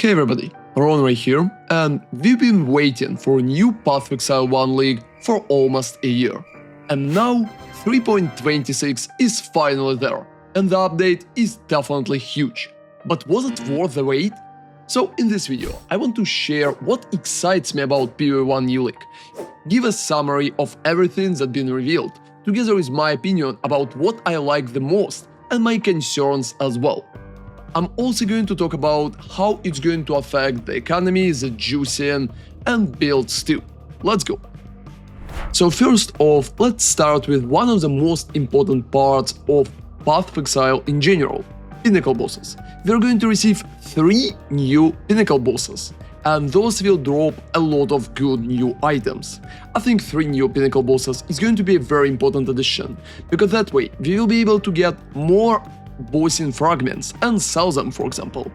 Hey everybody, ronarray here, and we've been waiting for a new path of Exile 1 League for almost a year. And now 3.26 is finally there, and the update is definitely huge. But was it worth the wait? So in this video, I want to share what excites me about PoE 1 New League, give a summary of everything that's been revealed, together with my opinion about what I like the most and my concerns as well. I'm also going to talk about how it's going to affect the economy, the juicing, and builds too. Let's go! So first off, let's start with one of the most important parts of Path of Exile in general, Pinnacle bosses. We're going to receive 3 new Pinnacle bosses, and those will drop a lot of good new items. I think 3 new Pinnacle bosses is going to be a very important addition, because that way we will be able to get more bossing fragments and sell them, for example.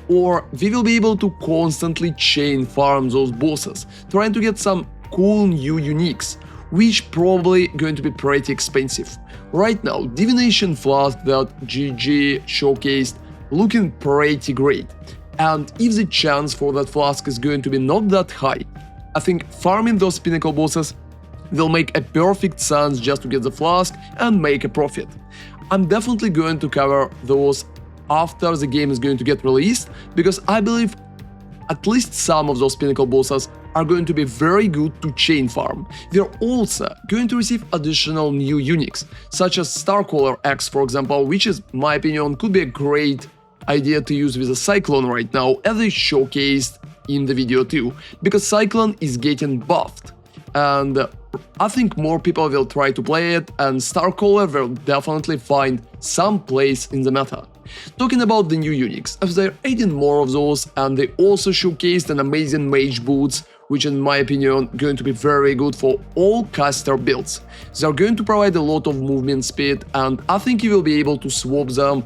Or we will be able to constantly chain farm those bosses, trying to get some cool new uniques, which probably going to be pretty expensive. Right now, Divination Flask that GG showcased looking pretty great, and if the chance for that flask is going to be not that high, I think farming those Pinnacle bosses will make a perfect sense just to get the flask and make a profit. I'm definitely going to cover those after the game is going to get released, because I believe at least some of those Pinnacle bosses are going to be very good to chain farm. We're also going to receive additional new uniques, such as Starcaller X, for example, which is, in my opinion, could be a great idea to use with a Cyclone right now, as they showcased in the video too, because Cyclone is getting buffed, and I think more people will try to play it, and Starcaller will definitely find some place in the meta. Talking about the new uniques, as they're adding more of those, and they also showcased an amazing mage boots, which in my opinion going to be very good for all caster builds. They're going to provide a lot of movement speed, and I think you will be able to swap them,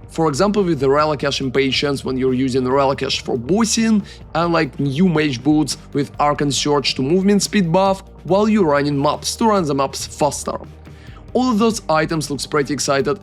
for example, with the Relicash Impatience when you're using Relicash for bossing, and like new mage boots with Arcane Surge to movement speed buff while you're running maps to run the maps faster. All of those items looks pretty excited,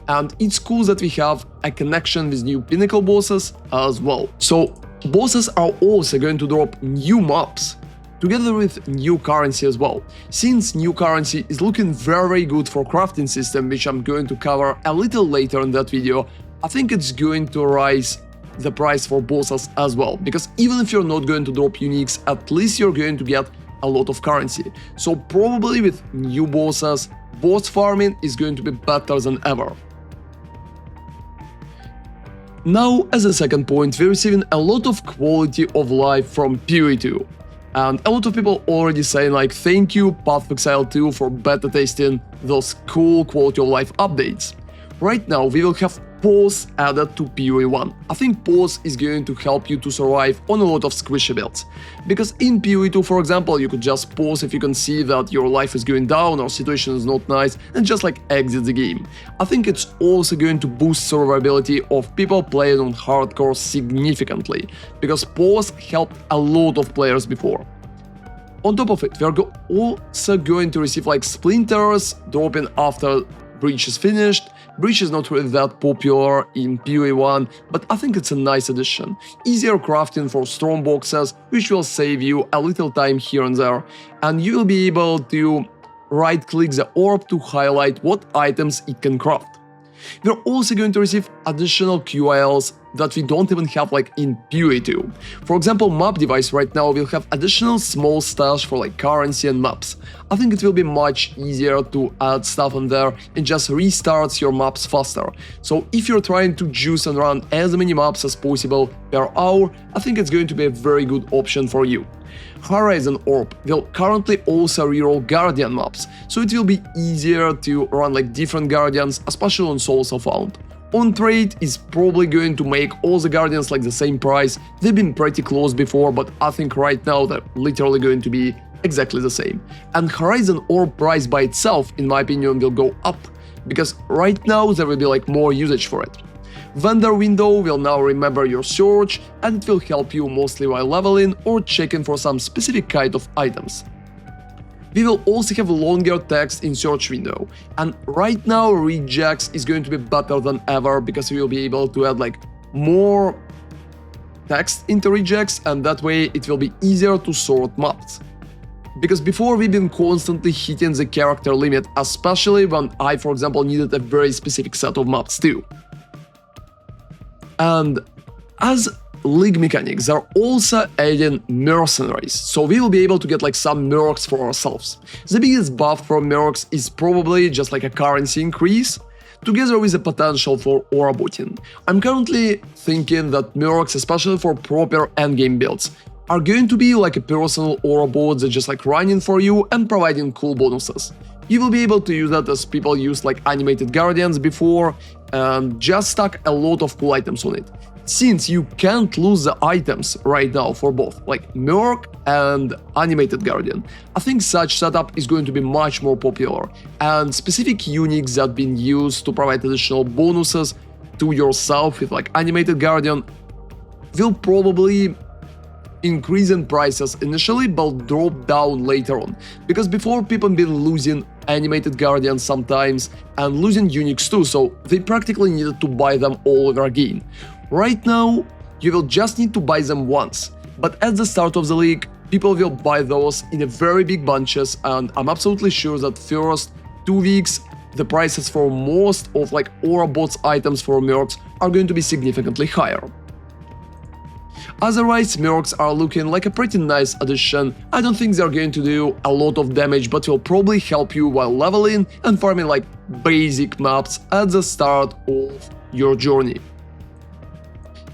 and it's cool that we have a connection with new Pinnacle bosses as well. So bosses are also going to drop new maps, together with new currency as well. Since new currency is looking very good for crafting system, which I'm going to cover a little later in that video, I think it's going to rise the price for bosses as well, because even if you're not going to drop uniques, at least you're going to get a lot of currency. So probably with new bosses, boss farming is going to be better than ever. Now, as a second point, we're receiving a lot of quality of life from PoE 2. And a lot of people already saying like, thank you Path of Exile 2 for beta testing those cool quality of life updates. Right now we will have pause added to PoE 1. I think pause is going to help you to survive on a lot of squishy builds. Because in PoE 2, for example, you could just pause if you can see that your life is going down or situation is not nice, and just like exit the game. I think it's also going to boost survivability of people playing on hardcore significantly, because pause helped a lot of players before. On top of it, we are also going to receive like splinters dropping after Breach is finished. Breach is not really that popular in PoE 1, but I think it's a nice addition. Easier crafting for strong boxes, which will save you a little time here and there, and you will be able to right-click the orb to highlight what items it can craft. We're also going to receive additional QILs that we don't even have like in PoE 2. For example, map device right now will have additional small stash for like currency and maps. I think it will be much easier to add stuff in there and just restarts your maps faster. So if you're trying to juice and run as many maps as possible per hour, I think it's going to be a very good option for you. Horizon Orb will currently also reroll Guardian maps, so it will be easier to run like different Guardians, especially on Souls of Found. On trade is probably going to make all the Guardians like the same price. They've been pretty close before, but I think right now they're literally going to be exactly the same. And Horizon Orb price by itself, in my opinion, will go up, because right now there will be like more usage for it. Vendor window will now remember your search, and it will help you mostly while leveling or checking for some specific kind of items. We will also have longer text in search window, and right now regex is going to be better than ever, because we will be able to add like more text into regex, and that way it will be easier to sort maps. Because before we've been constantly hitting the character limit, especially when I, for example, needed a very specific set of maps too. And as League mechanics, they're also adding Mercenaries, so we will be able to get like some Mercs for ourselves. The biggest buff from Mercs is probably just like a currency increase, together with the potential for Aurabotting. I'm currently thinking that Mercs, especially for proper endgame builds, are going to be like a personal Aurabot that just like running for you and providing cool bonuses. You will be able to use that as people used like animated guardians before and just stack a lot of cool items on it. Since you can't lose the items right now for both, like Merc and animated guardian, I think such setup is going to be much more popular, and specific uniques that have been used to provide additional bonuses to yourself with like animated guardian will probably increase in prices initially but drop down later on, because before people have been losing animated guardians sometimes and losing uniques too, so they practically needed to buy them all over again. Right now, you will just need to buy them once, but at the start of the league, people will buy those in a very big bunches, and I'm absolutely sure that first 2 weeks, the prices for most of like Aurabots items for Mercs are going to be significantly higher. Otherwise, Mercs are looking like a pretty nice addition. I don't think they're going to do a lot of damage, but will probably help you while leveling and farming like basic maps at the start of your journey.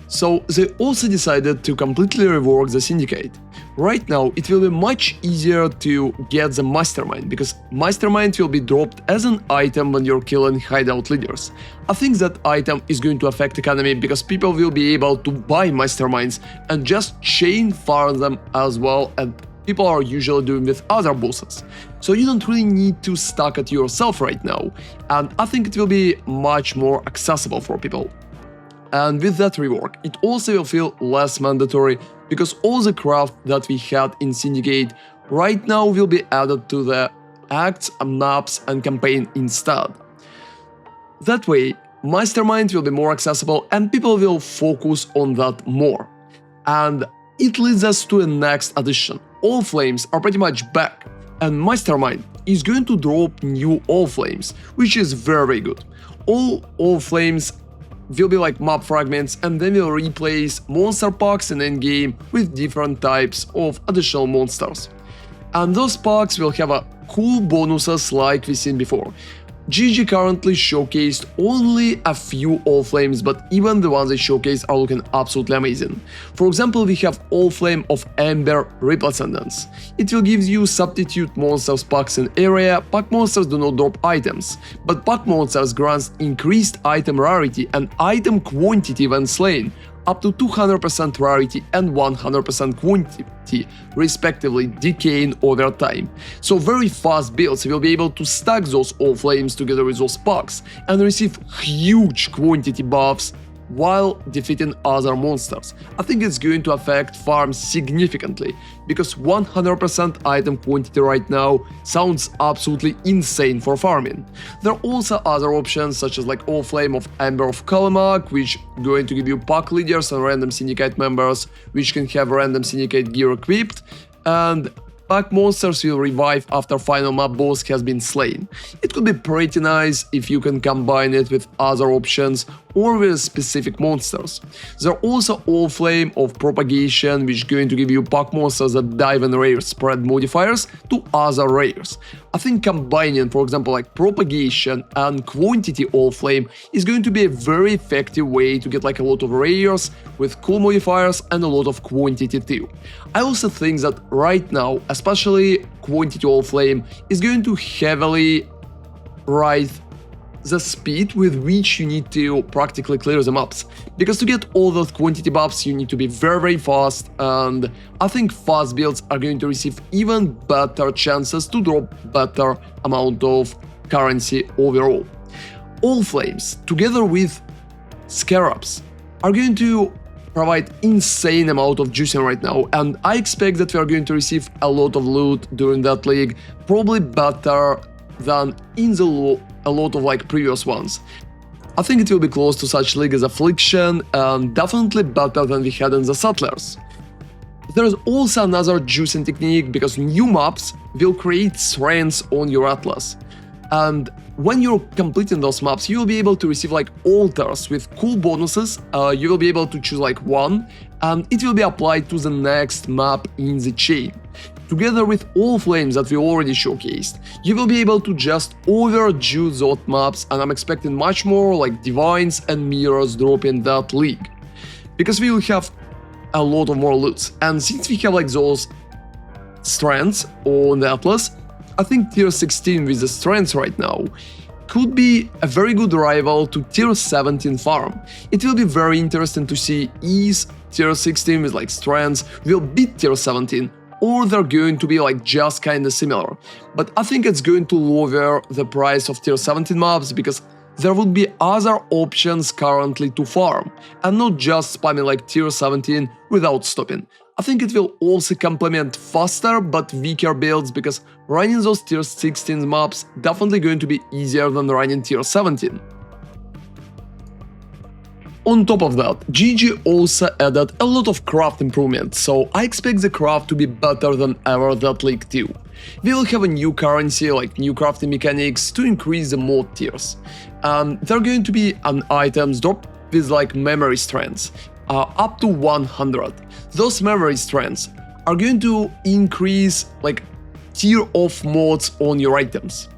So they also decided to completely rework the Syndicate. Right now it will be much easier to get the Mastermind, because Mastermind will be dropped as an item when you're killing hideout leaders. I think that item is going to affect economy because people will be able to buy Masterminds and just chain farm them as well, and people are usually doing with other bosses. So you don't really need to stack it yourself right now, and I think it will be much more accessible for people. And with that rework, it also will feel less mandatory, because all the craft that we had in Syndicate right now will be added to the acts, maps and campaign instead. That way, Mastermind will be more accessible and people will focus on that more. And it leads us to the next addition. All Flames are pretty much back, and Mastermind is going to drop new All Flames, which is very good. All Flames will be like map fragments, and then will replace monster packs in endgame with different types of additional monsters. And those packs will have cool bonuses like we've seen before. GG currently showcased only a few All Flames, but even the ones they showcased are looking absolutely amazing. For example, we have All Flame of Ember Ripple Ascendance. It will give you substitute monsters packs in area. Pack monsters do not drop items, but pack monsters grants increased item rarity and item quantity when slain, up to 200% rarity and 100% quantity, respectively, decaying over time. So very fast builds will be able to stack those All Flames together with those packs and receive huge quantity buffs while defeating other monsters. I think it's going to affect farms significantly, because 100% item quantity right now sounds absolutely insane for farming. There are also other options such as like All Flame of Ember of Kalimag, which going to give you pack leaders and random syndicate members which can have random syndicate gear equipped, and pack monsters will revive after final map boss has been slain. It could be pretty nice if you can combine it with other options or with specific monsters. There are also All Flame of Propagation, which is going to give you pack monsters that dive in rare spread modifiers to other rares. I think combining, for example, like Propagation and Quantity All Flame is going to be a very effective way to get like a lot of rares with cool modifiers and a lot of quantity too. I also think that right now, especially Quantity All Flame is going to heavily rise the speed with which you need to practically clear the maps, because to get all those quantity buffs you need to be very fast, and I think fast builds are going to receive even better chances to drop better amount of currency overall. All Flames together with Scarabs are going to provide insane amount of juicing right now, and I expect that we are going to receive a lot of loot during that league, probably better than in a lot of like previous ones. I think it will be close to such league as Affliction and definitely better than we had in the Settlers. There is also another juicing technique because new maps will create strengths on your atlas. And when you're completing those maps, you will be able to receive like altars with cool bonuses. You will be able to choose like one, and it will be applied to the next map in the chain. Together with all flames that we already showcased, you will be able to just overdo those maps, and I'm expecting much more like divines and mirrors drop in that league. Because we will have a lot of more loots, and since we have like those strengths on the atlas, I think tier 16 with the strengths right now could be a very good rival to tier 17 farm. It will be very interesting to see is tier 16 with like strengths will beat tier 17, or they're going to be like just kinda similar. But I think it's going to lower the price of tier 17 maps because there would be other options currently to farm, and not just spamming like tier 17 without stopping. I think it will also complement faster but weaker builds because running those tier 16 maps definitely going to be easier than running tier 17. On top of that, GG also added a lot of craft improvements, so I expect the craft to be better than ever that league too. We will have a new currency, like new crafting mechanics to increase the mod tiers. There are going to be an items drop with like memory strengths, up to 100. Those memory strengths are going to increase like tier of mods on your items.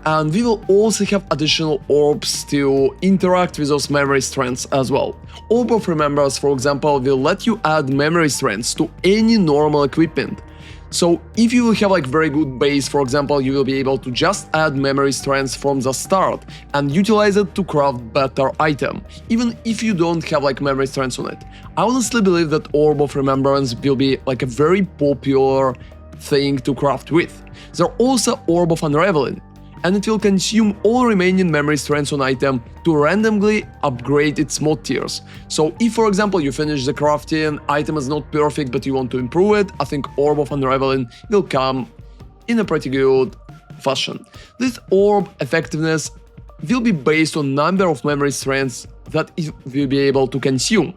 And we will also have additional orbs to interact with those memory strengths as well. Orb of Remembrance, for example, will let you add memory strengths to any normal equipment. So if you will have like very good base, for example, you will be able to just add memory strengths from the start and utilize it to craft better item, even if you don't have like memory strengths on it. I honestly believe that Orb of Remembrance will be like a very popular thing to craft with. There are also Orb of Unraveling, and it will consume all remaining memory strengths on item to randomly upgrade its mod tiers. So if, for example, you finish the crafting, item is not perfect but you want to improve it, I think Orb of Unraveling will come in a pretty good fashion. This orb effectiveness will be based on number of memory strengths that it will be able to consume.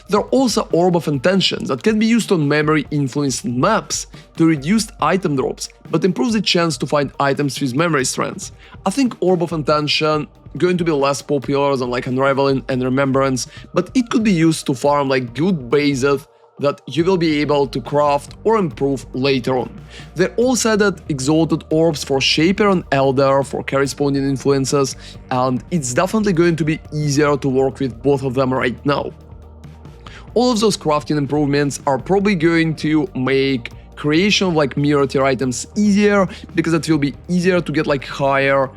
There are also Orb of Intention that can be used on memory influenced maps to reduce item drops, but improve the chance to find items with memory strengths. I think Orb of Intention going to be less popular than like Unraveling and Remembrance, but it could be used to farm like good bases that you will be able to craft or improve later on. They also added exalted orbs for Shaper and Elder for corresponding influences, and it's definitely going to be easier to work with both of them right now. All of those crafting improvements are probably going to make creation of like mirror tier items easier, because it will be easier to get like higher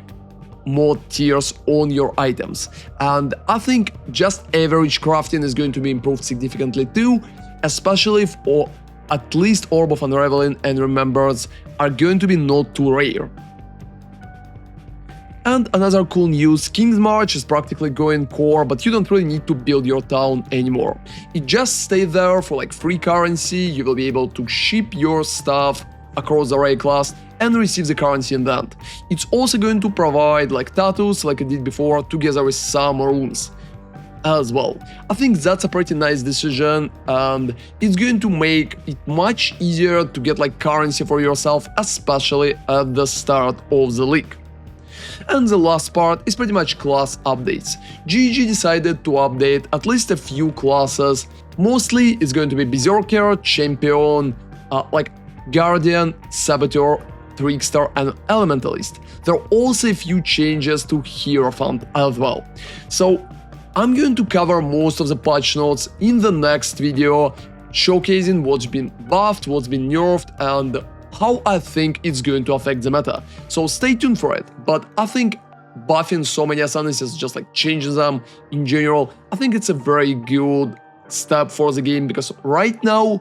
mod tiers on your items. And I think just average crafting is going to be improved significantly too, especially if at least Orb of Unraveling and Remembrance are going to be not too rare. And another cool news, Kingsmarch is practically going core, but you don't really need to build your town anymore. It just stays there for like free currency, you will be able to ship your stuff across the array class and receive the currency in the end. It's also going to provide like tattoos like it did before, together with some runes as well. I think that's a pretty nice decision, and it's going to make it much easier to get like currency for yourself, especially at the start of the league. And the last part is pretty much class updates. GG decided to update at least a few classes. Mostly it's going to be Berserker, Champion, like Guardian, Saboteur, Trickster and Elementalist. There are also a few changes to Hierophant as well. So I'm going to cover most of the patch notes in the next video, showcasing what's been buffed, what's been nerfed, and how I think it's going to affect the meta. So stay tuned for it. But I think buffing so many ascendancies, just like changing them in general, I think it's a very good step for the game, because right now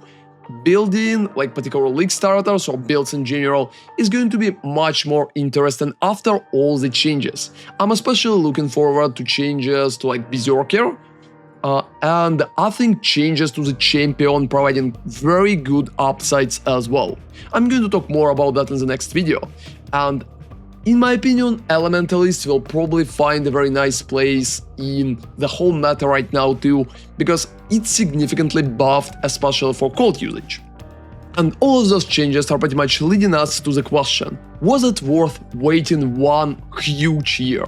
building like particular league starters or builds in general is going to be much more interesting after all the changes. I'm especially looking forward to changes to like Berserker, and I think changes to the Champion providing very good upsides as well. I'm going to talk more about that in the next video. And In my opinion, Elementalists will probably find a very nice place in the whole meta right now too, because it's significantly buffed, especially for cold usage. And all of those changes are pretty much leading us to the question, was it worth waiting one huge year?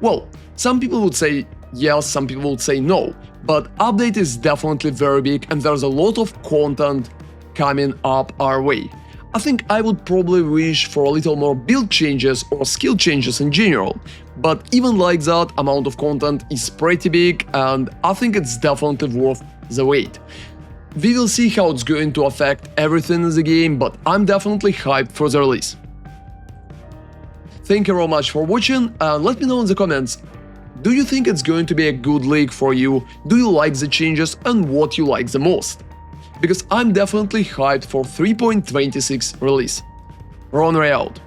Well, some people would say yes, some people would say no, but update is definitely very big and there's a lot of content coming up our way. I think I would probably wish for a little more build changes or skill changes in general, but even like that, amount of content is pretty big and I think it's definitely worth the wait. We will see how it's going to affect everything in the game, but I'm definitely hyped for the release. Thank you very much for watching and let me know in the comments, do you think it's going to be a good league for you, do you like the changes and what you like the most? Because I'm definitely hyped for 3.26 release. ronarray out.